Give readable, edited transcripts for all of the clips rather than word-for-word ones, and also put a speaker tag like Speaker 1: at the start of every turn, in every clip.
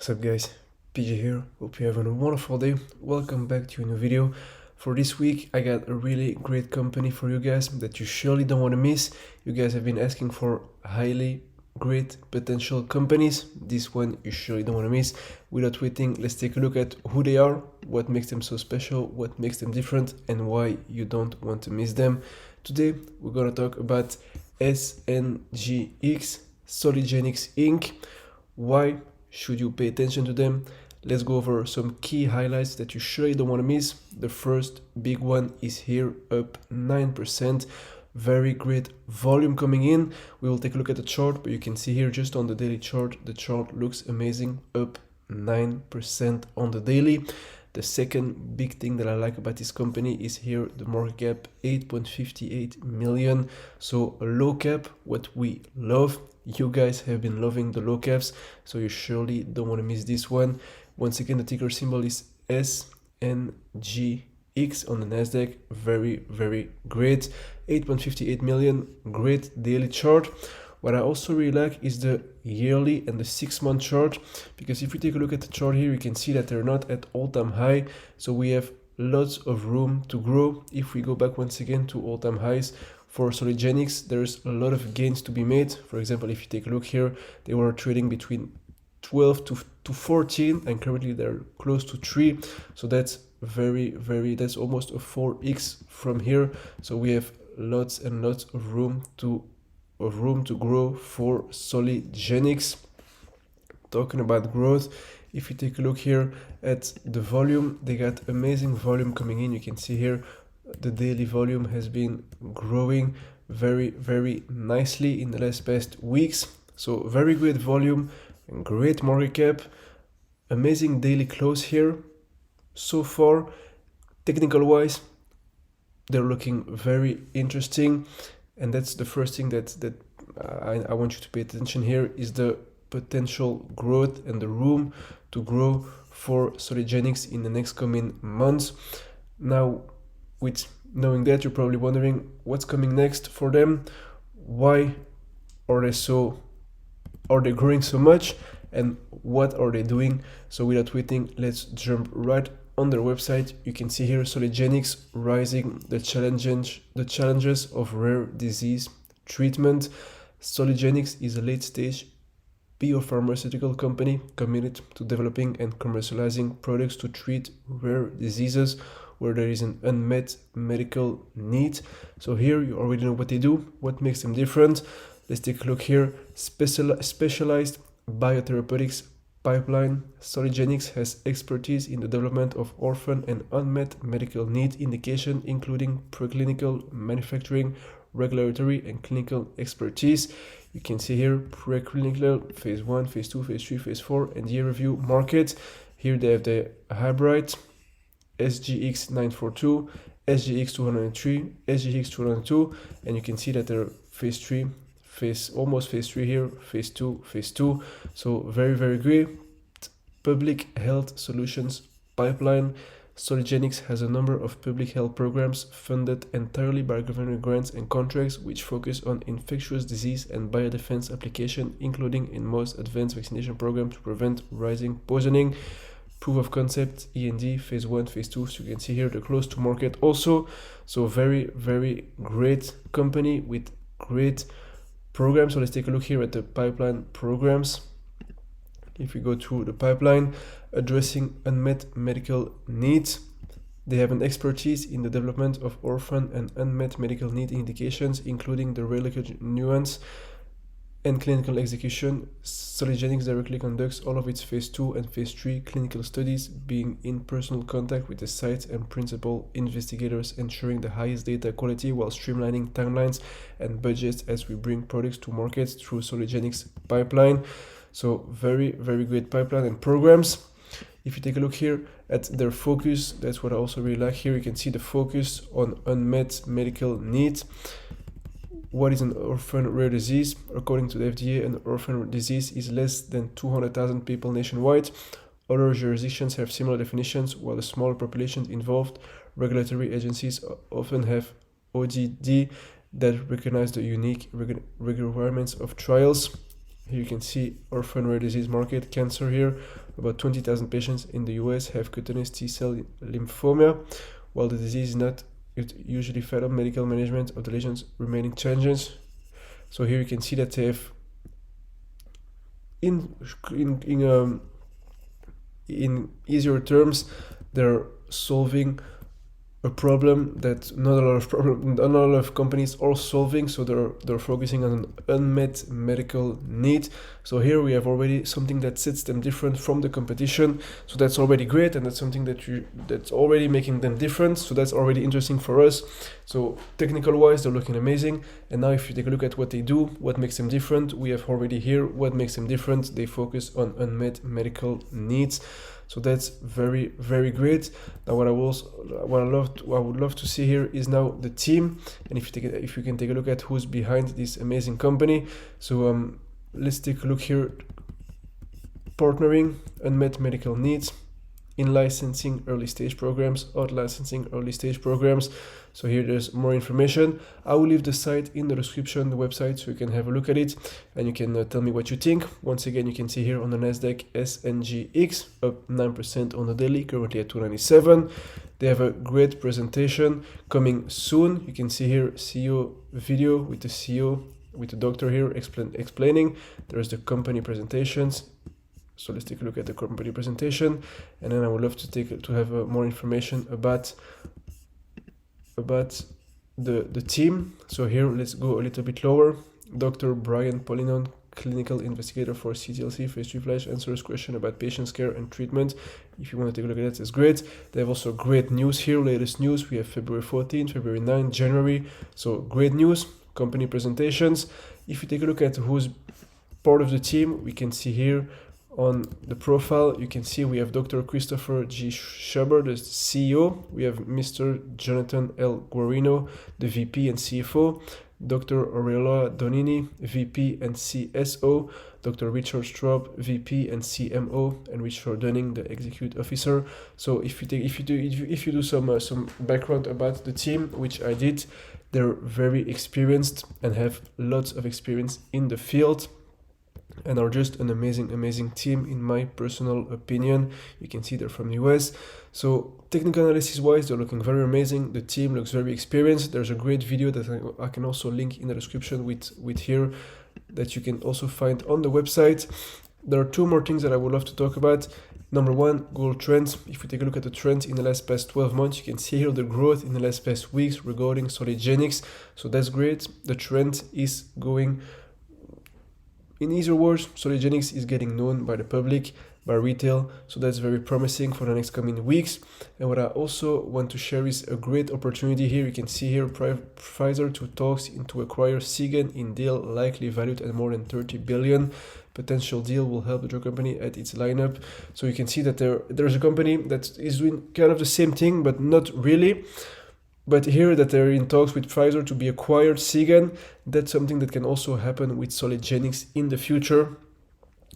Speaker 1: What's up guys, PJ here, hope you're having a wonderful day. Welcome back to a new video. For this week I got a really great company for you guys that you surely don't want to miss. You guys have been asking for highly great potential companies. This one you surely don't want to miss. Without waiting, let's take a look at who they are, what makes them so special, what makes them different, and why you don't want to miss them. Today we're gonna talk about SNGX, Sologenics Inc. Why should you pay attention to them? Let's go over some key highlights that you surely don't want to miss. The first big one is here, up 9%. Very great volume coming in. We will take a look at the chart, but you can see here just on the daily chart, the chart looks amazing, up 9% on the daily. The second big thing that I like about this company is here the market cap, 8.58 million. So a low cap, what we love. You guys have been loving the low caps, so you surely don't want to miss this one. Once again, the ticker symbol is SNGX on the Nasdaq. Very great. 8.58 million, great daily chart. What I also really like is the yearly and the 6-month chart, because if we take a look at the chart here, you can see that they're not at all-time high, so we have lots of room to grow. If we go back once again to all-time highs for Sologenics, there's a lot of gains to be made. For example, if you take a look here, they were trading between 12 to 14, and currently they're close to 3, so that's that's almost a 4x from here. So we have lots and lots of room to grow for Sologenics. Talking about growth, if you take a look here at the volume, they got amazing volume coming in. You can see here the daily volume has been growing very nicely in the past weeks. So very great volume and great market cap, amazing daily close here. So far, technical wise, they're looking very interesting, and that's the first thing that I want you to pay attention here, is the potential growth and the room to grow for Sologenics in the next coming months. Now, with knowing that, you're probably wondering what's coming next for them. Why are they growing so much, and what are they doing? So without waiting, let's jump right on their website. You can see here Sologenics rising the challenges of rare disease treatment. Sologenics is a late-stage biopharmaceutical company committed to developing and commercializing products to treat rare diseases where there is an unmet medical need. So here you already know what they do, what makes them different. Let's take a look here. Specialized biotherapeutics pipeline. Sologenics has expertise in the development of orphan and unmet medical need indication, including preclinical, manufacturing, regulatory, and clinical expertise. You can see here preclinical, phase 1, phase 2, phase 3, phase 4, and year review market. Here they have the hybrid SGX 942, SGX 203, SGX 202, and you can see that they're phase 3, almost phase 3 here, phase 2, phase 2. So very great public health solutions pipeline. Sologenics has a number of public health programs funded entirely by government grants and contracts, which focus on infectious disease and biodefense application, including in most advanced vaccination program to prevent rising poisoning. Proof of concept, E&D, phase 1, phase 2. So you can see here the close to market also. So very great company with great programs. So let's take a look here at the pipeline programs. If we go through the pipeline, addressing unmet medical needs, they have an expertise in the development of orphan and unmet medical need indications, including the regulatory nuance and clinical execution. Sologenics directly conducts all of its phase 2 and phase 3 clinical studies, being in personal contact with the sites and principal investigators, ensuring the highest data quality while streamlining timelines and budgets as we bring products to markets through Sologenics pipeline. So very great pipeline and programs. If you take a look here at their focus, that's what I also really like here. You can see the focus on unmet medical needs. What is an orphan rare disease? According to the FDA, an orphan disease is less than 200,000 people nationwide. Other jurisdictions have similar definitions, while the smaller populations involved. Regulatory agencies often have ODD that recognize the unique requirements of trials. Here you can see orphan rare disease market, cancer here, about 20,000 patients in the US have cutaneous T-cell lymphoma. While the disease is not usually fatal, medical management of the lesions remaining changes. So here you can see that they have in easier terms, they're solving a problem that not a lot of companies are solving. So they're focusing on an unmet medical need. So here we have already something that sets them different from the competition. So that's already great, and that's something that's already making them different. So that's already interesting for us. So technical wise, they're looking amazing. And now if you take a look at what they do, what makes them different, we have already here what makes them different. They focus on unmet medical needs. So that's very, very great. Now what I would love to see here is now the team. And if you can take a look at who's behind this amazing company. So let's take a look here. Partnering, unmet medical needs, in licensing early stage programs, out licensing early stage programs. So here there's more information. I will leave the site in the description, the website, so you can have a look at it and you can tell me what you think. Once again, you can see here on the Nasdaq SNGX up 9% on the daily, currently at 297. They have a great presentation coming soon. You can see here CEO video with the CEO, with the doctor here explaining. There's the company presentations. So let's take a look at the company presentation, and then I would love to have more information about the team. So here let's go a little bit lower. Dr. Brian Polinon, clinical investigator for CTLC phase 3 flash, answers question about patients' care and treatment. If you want to take a look at that, it's great. They have also great news here, latest news. We have February 14th, February 9th, January. So great news, company presentations. If you take a look at who's part of the team, we can see here on the profile, you can see we have Dr. Christopher G. Schuber, the CEO. We have Mr. Jonathan L. Guarino, the VP and CFO. Dr. Aurelia Donini, VP and CSO. Dr. Richard Straub, VP and CMO, and Richard Dunning, the Executive Officer. So if you do some background about the team, which I did, they're very experienced and have lots of experience in the field, and are just an amazing team in my personal opinion. You can see they're from the US. So technical analysis wise, they're looking very amazing. The team looks very experienced. There's a great video that I can also link in the description with here, that you can also find on the website. There are two more things that I would love to talk about. Number one, Google Trends. If we take a look at the trends in the last past 12 months, you can see here the growth in the last past weeks regarding Sologenics. So that's great. The trend is going. In easier words, Sologenics is getting known by the public, by retail, so that's very promising for the next coming weeks. And what I also want to share is a great opportunity here. You can see here Pfizer to talks to acquire Seagen in deal likely valued at more than 30 billion. Potential deal will help the drug company at its lineup. So you can see that there's a company that is doing kind of the same thing, but not really. But here that they're in talks with Pfizer to be acquired, Seagen, that's something that can also happen with Sologenics in the future.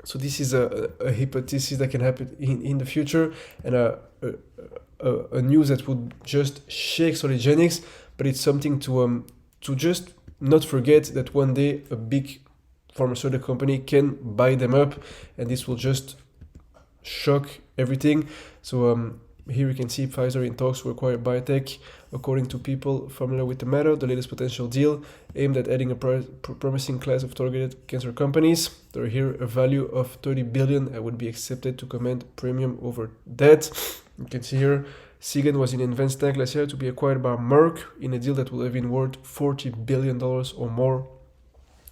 Speaker 1: So this is a hypothesis that can happen in the future, and a news that would just shake Sologenics, but it's something to just not forget that one day a big pharmaceutical company can buy them up, and this will just shock everything. So here you can see Pfizer in talks to acquire biotech. According to people familiar with the matter, the latest potential deal aimed at adding a promising class of targeted cancer companies. There are here a value of 30 billion and would be accepted to command premium over that. You can see here Seagen was in advanced tech last year to be acquired by Merck in a deal that would have been worth $40 billion or more.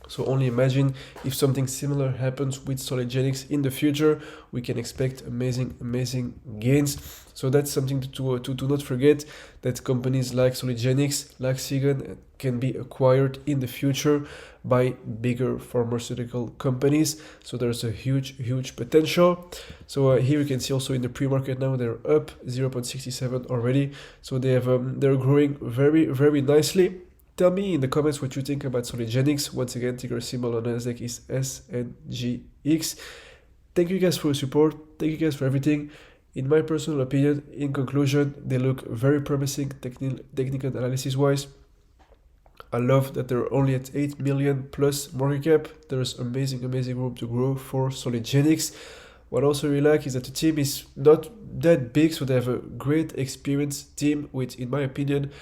Speaker 1: So only imagine if something similar happens with Sologenics in the future, we can expect amazing gains. So that's something to not forget, that companies like Sologenics, like Seagen, can be acquired in the future by bigger pharmaceutical companies. So there's a huge potential. So here you can see also in the pre-market now they're up 0.67 already. So they're growing very nicely. Tell me in the comments what you think about Sologenics. Once again, ticker symbol on Nasdaq is SNGX. Thank you guys for your support. Thank you guys for everything. In my personal opinion, in conclusion, they look very promising technical analysis wise. I love that they're only at 8 million plus market cap. There's amazing room to grow for Sologenics. What I also really like is that the team is not that big, so they have a great experienced team with, in my opinion,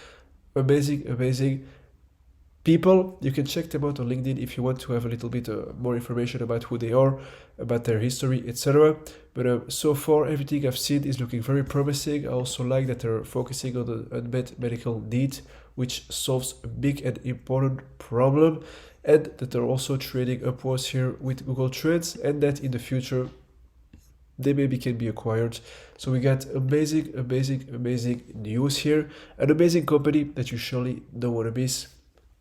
Speaker 1: amazing people. You can check them out on LinkedIn if you want to have a little bit more information about who they are, about their history, etc. But so far, everything I've seen is looking very promising. I also like that they're focusing on the unmet medical need, which solves a big and important problem, and that they're also trading upwards here with Google Trends, and that in the future they maybe can be acquired. So we got amazing news here, an amazing company that you surely don't want to miss.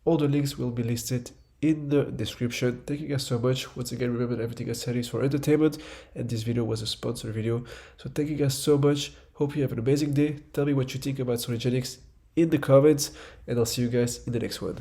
Speaker 1: All the links will be listed in the description. Thank you guys so much. Once again, remember that everything I said is for entertainment, and this video was a sponsored video. So thank you guys so much. Hope you have an amazing day. Tell me what you think about Sologenics in the comments, and I'll see you guys in the next one.